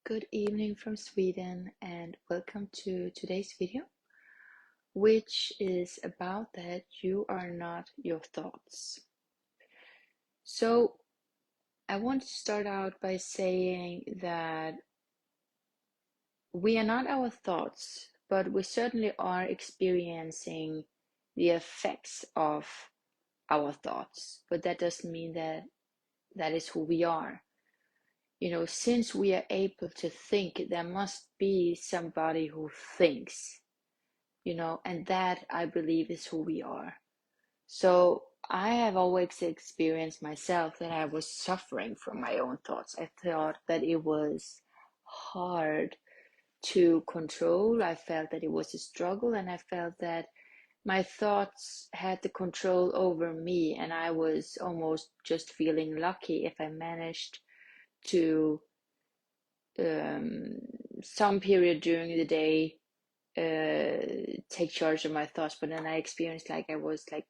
Good evening from Sweden, and welcome to today's video, which is about that you are not your thoughts. So, I want to start out by saying that we are not our thoughts, but we certainly are experiencing the effects of our thoughts. But that doesn't mean that that is who we are. Since we are able to think, there must be somebody who thinks. And that I believe is who we are. So I have always experienced myself that I was suffering from my own thoughts. I thought that it was hard to control. I felt that it was a struggle, and I felt that my thoughts had the control over me, and I was almost just feeling lucky if I managed to some period during the day take charge of my thoughts. But then I experienced like I was like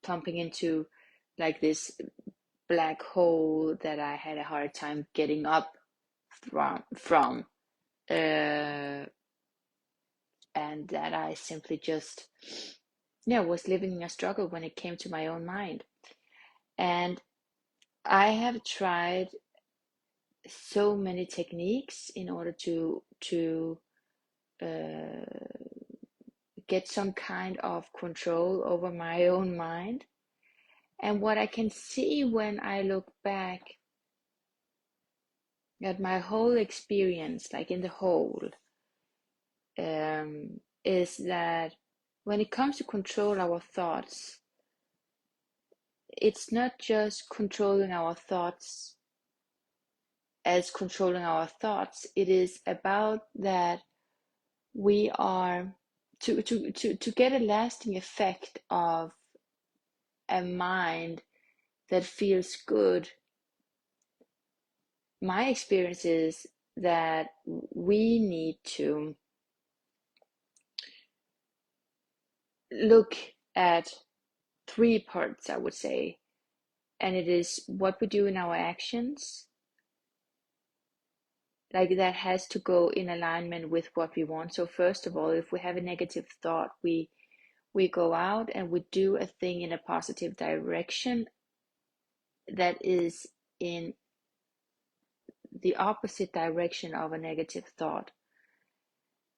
plumping into like this black hole that I had a hard time getting up from uh, and that I simply just was living in a struggle when it came to my own mind. And I have tried so many techniques in order to uh, get some kind of control over my own mind. And what I can see when I look back at my whole experience, like in the whole, is that when it comes to control our thoughts, it's not just controlling our thoughts as controlling our thoughts. It is about that we are to get a lasting effect of a mind that feels good. My experience is that we need to look at three parts, I would say, and it is what we do in our actions, like that has to go in alignment with what we want. So first of all, if we have a negative thought, we go out and we do a thing in a positive direction that is in the opposite direction of a negative thought.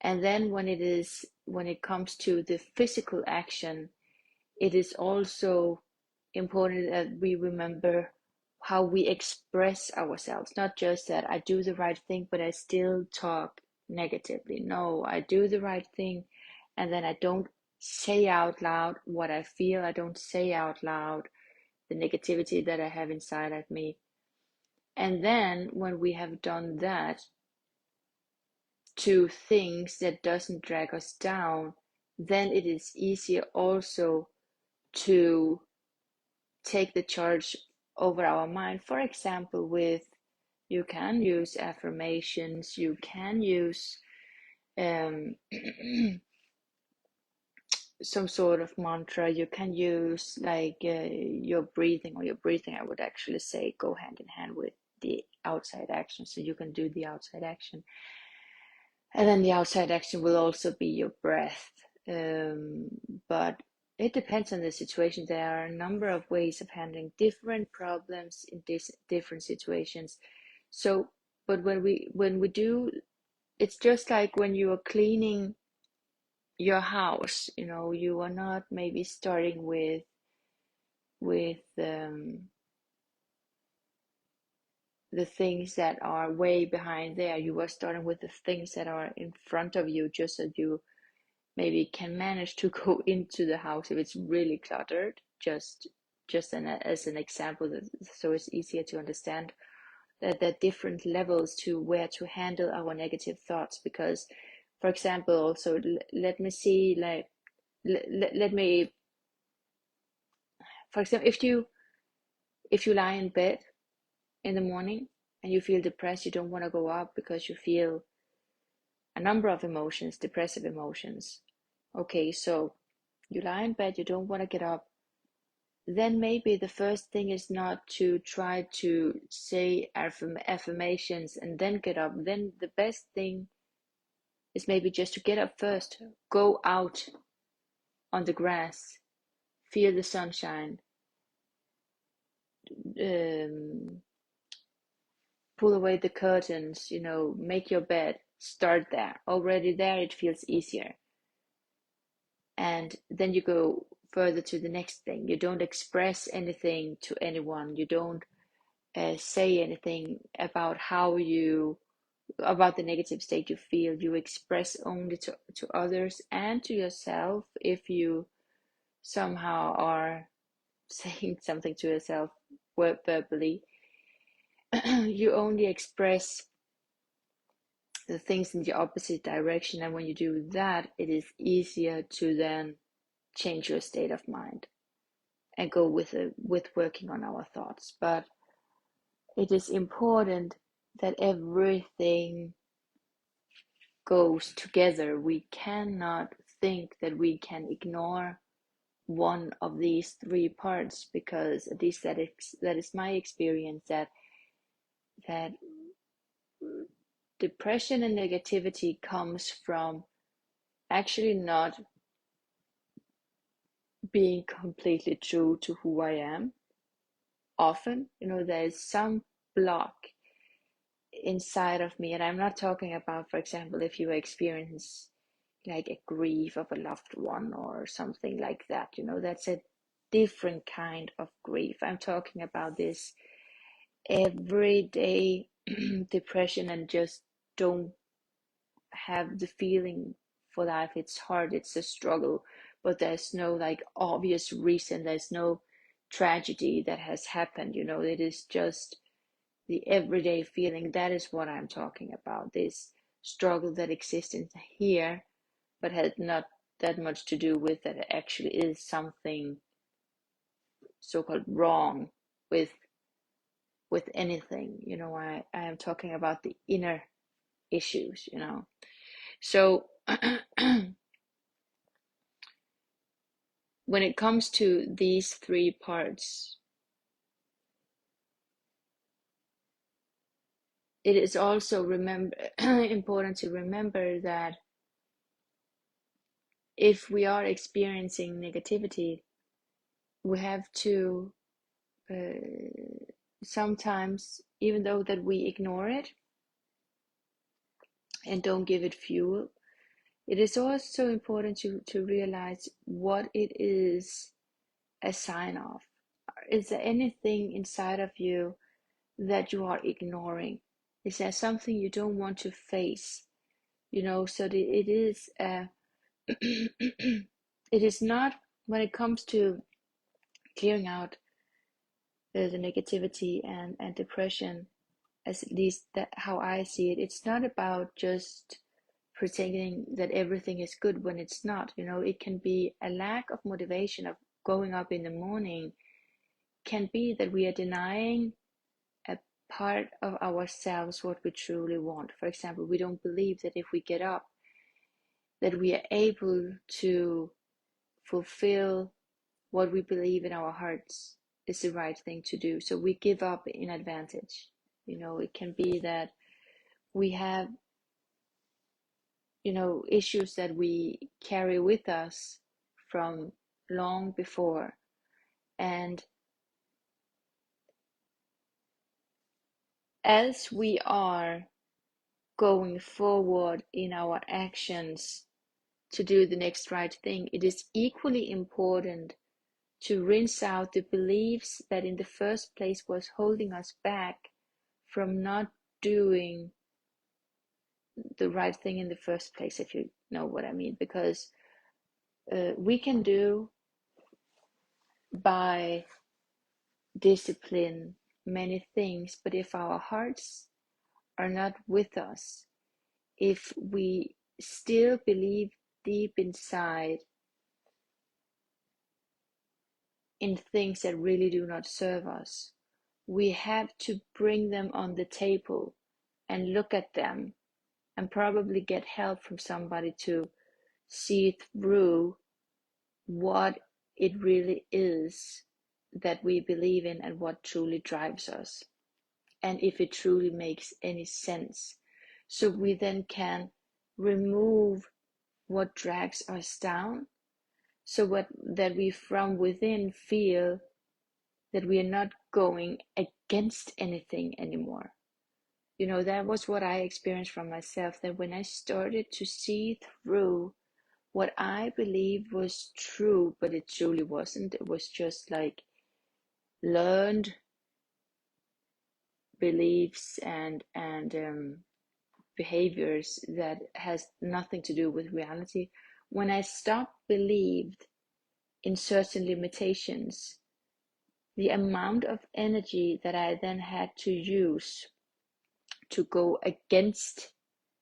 And then when it comes to the physical action, it is also important that we remember how we express ourselves. Not just that I do the right thing, but I still talk negatively. No, I do the right thing, and then I don't say out loud what I feel. I don't say out loud the negativity that I have inside of me. And then when we have done that, to things that doesn't drag us down, then it is easier also to take the charge over our mind. For example, you can use affirmations, you can use um, some sort of mantra, you can use like your breathing, or your breathing, I would actually say, go hand in hand with the outside action. So you can do the outside action, and then the outside action will also be your breath. But it depends on the situation. There are a number of ways of handling different problems in different situations. So, but when we do, it's just like when you are cleaning your house. You are not maybe starting with the things that are way behind there. You are starting with the things that are in front of you, just so you maybe can manage to go into the house if it's really cluttered. As an example, so it's easier to understand that there are different levels to where to handle our negative thoughts. Because, for example, also let me see, like let me, for example, if you lie in bed in the morning and you feel depressed, you don't want to go up because you feel a number of emotions, depressive emotions. Okay, so you lie in bed, you don't want to get up. then maybe the first thing is not to try to say affirmations and then get up. Then the best thing is maybe just to get up first, go out on the grass, feel the sunshine, um, pull away the curtains, make your bed, start there. Already there, it feels easier. And then you go further to the next thing. You don't express anything to anyone. You don't say anything about about the negative state you feel. You express only to others and to yourself if you somehow are saying something to yourself verbally. You only express the things in the opposite direction, and when you do that, it is easier to then change your state of mind and go with working on our thoughts. But it is important that everything goes together. We cannot think that we can ignore one of these three parts, because at least that is my experience, that depression and negativity comes from actually not being completely true to who I am. Often, there is some block inside of me, and I'm not talking about, for example, if you experience like a grief of a loved one or something like that, that's a different kind of grief. I'm talking about this everyday depression and just don't have the feeling for life. It's hard, it's a struggle, but there's no like obvious reason, there's no tragedy that has happened, it is just the everyday feeling. That is what I'm talking about, this struggle that exists in here but has not that much to do with that it actually is something so-called wrong with anything. I am talking about the inner issues. So when it comes to these three parts, it is also important to remember that if we are experiencing negativity, we have to sometimes, even though that we ignore it and don't give it fuel, it is also important to realize what it is a sign of. Is there anything inside of you that you are ignoring? Is there something you don't want to face? So it is it is not, when it comes to clearing out the negativity and depression, at least that how I see it, it's not about just pretending that everything is good when it's not. It can be a lack of motivation of going up in the morning, can be that we are denying a part of ourselves what we truly want. For example, we don't believe that if we get up, that we are able to fulfill what we believe in our hearts is the right thing to do. So we give up in advantage. It can be that we have, issues that we carry with us from long before. And as we are going forward in our actions to do the next right thing, it is equally important to rinse out the beliefs that in the first place was holding us back from not doing the right thing in the first place, if you know what I mean. Because we can do by discipline many things, but if our hearts are not with us, if we still believe deep inside in things that really do not serve us, we have to bring them on the table and look at them and probably get help from somebody to see through what it really is that we believe in and what truly drives us, and if it truly makes any sense. So we then can remove what drags us down, so that we from within feel that we are not going against anything anymore. That was what I experienced from myself, that when I started to see through what I believed was true, but it truly wasn't. It was just like learned beliefs and behaviors that has nothing to do with reality. When I stopped believed in certain limitations, the amount of energy that I then had to use to go against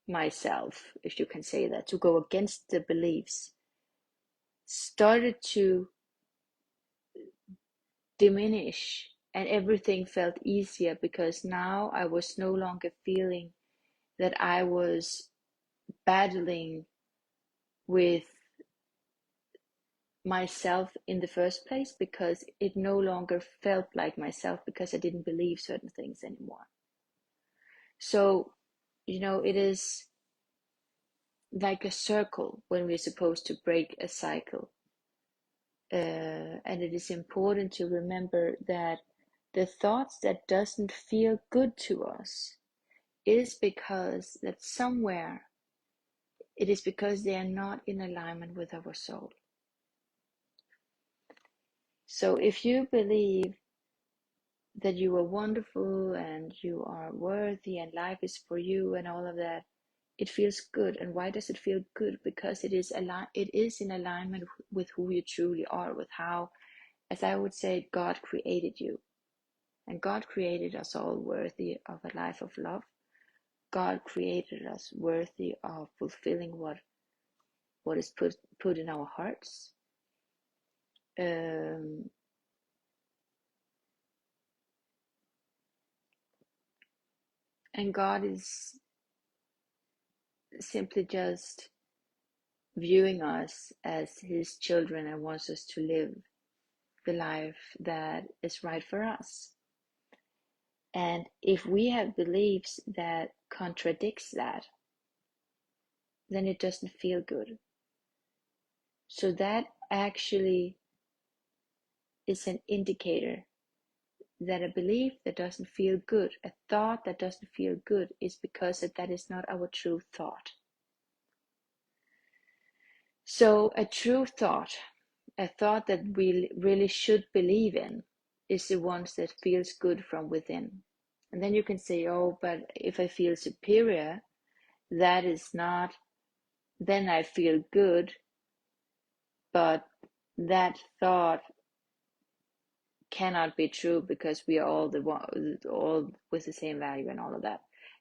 myself, if you can say that, to go against the beliefs, started to diminish, and everything felt easier, because now I was no longer feeling that I was battling with myself in the first place, because it no longer felt like myself, because I didn't believe certain things anymore. So, it is like a circle when we're supposed to break a cycle. And it is important to remember that the thoughts that doesn't feel good to us is because that somewhere it is because they are not in alignment with our soul. So if you believe that you are wonderful and you are worthy and life is for you and all of that, it feels good. And why does it feel good? Because it is in alignment with who you truly are, with how, as I would say, God created you. And God created us all worthy of a life of love. God created us worthy of fulfilling what is put in our hearts. And God is simply just viewing us as his children and wants us to live the life that is right for us. And if we have beliefs that contradicts that, then it doesn't feel good. So that actually is an indicator that a belief that doesn't feel good, a thought that doesn't feel good, is because that is not our true thought. So a true thought, a thought that we really should believe in, is the ones that feels good from within. And then you can say, oh, but if I feel superior, that is not, then I feel good. But that thought cannot be true, because we are all with the same value and all of that.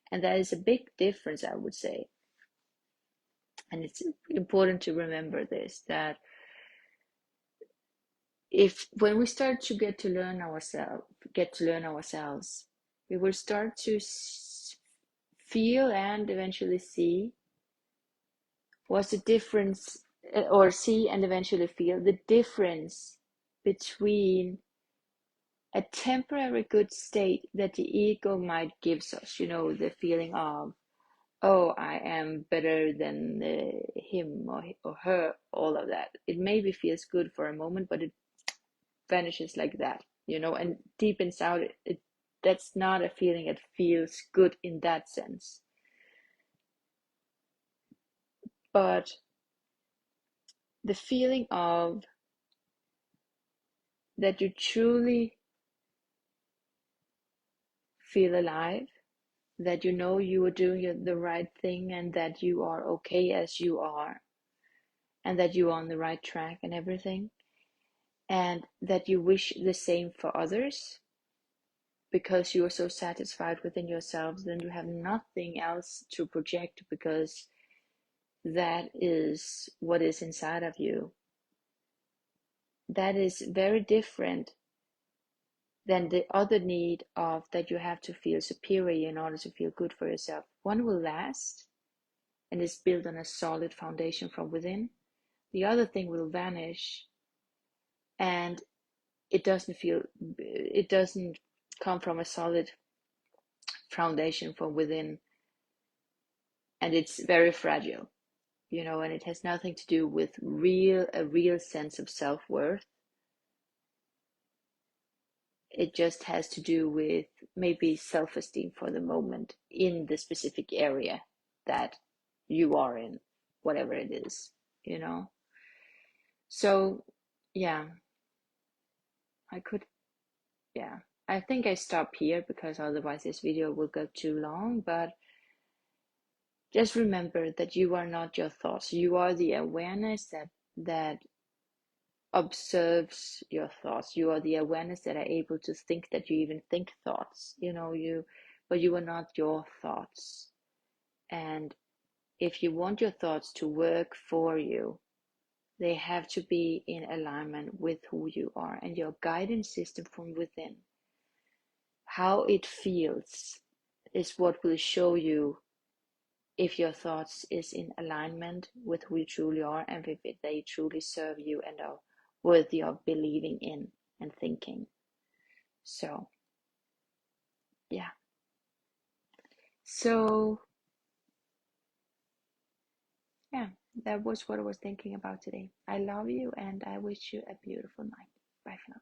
And that is a big difference, I would say. And it's important to remember this, that when we start to get to learn ourselves, we will start to feel and eventually see what's the difference, or see and eventually feel the difference between a temporary good state that the ego might gives us, the feeling of, oh, I am better than him or her, all of that. It maybe feels good for a moment, but it vanishes like that, and deep inside that's not a feeling that feels good in that sense. But the feeling of that you truly feel alive, that you are doing the right thing, and that you are okay as you are, and that you're on the right track and everything, and that you wish the same for others, because you are so satisfied within yourselves, then you have nothing else to project, because that is what is inside of you. That is very different than the other need of that you have to feel superior in order to feel good for yourself. One will last and is built on a solid foundation from within. The other thing will vanish, and it doesn't feel, it doesn't come from a solid foundation from within, and it's very fragile, and it has nothing to do with a real sense of self-worth. It just has to do with maybe self-esteem for the moment in the specific area that you are in, whatever it is, you know. So yeah, I could, yeah, I think I stop here because otherwise this video will go too long. But just remember that you are not your thoughts. You are the awareness that observes your thoughts. You are the awareness that are able to think that you even think thoughts. But you are not your thoughts. And if you want your thoughts to work for you, they have to be in alignment with who you are and your guidance system from within. How it feels is what will show you if your thoughts is in alignment with who you truly are, and if they truly serve you and are worthy of believing in and thinking. So yeah, so yeah, that was what I was thinking about today. I love you and I wish you a beautiful night. Bye for now.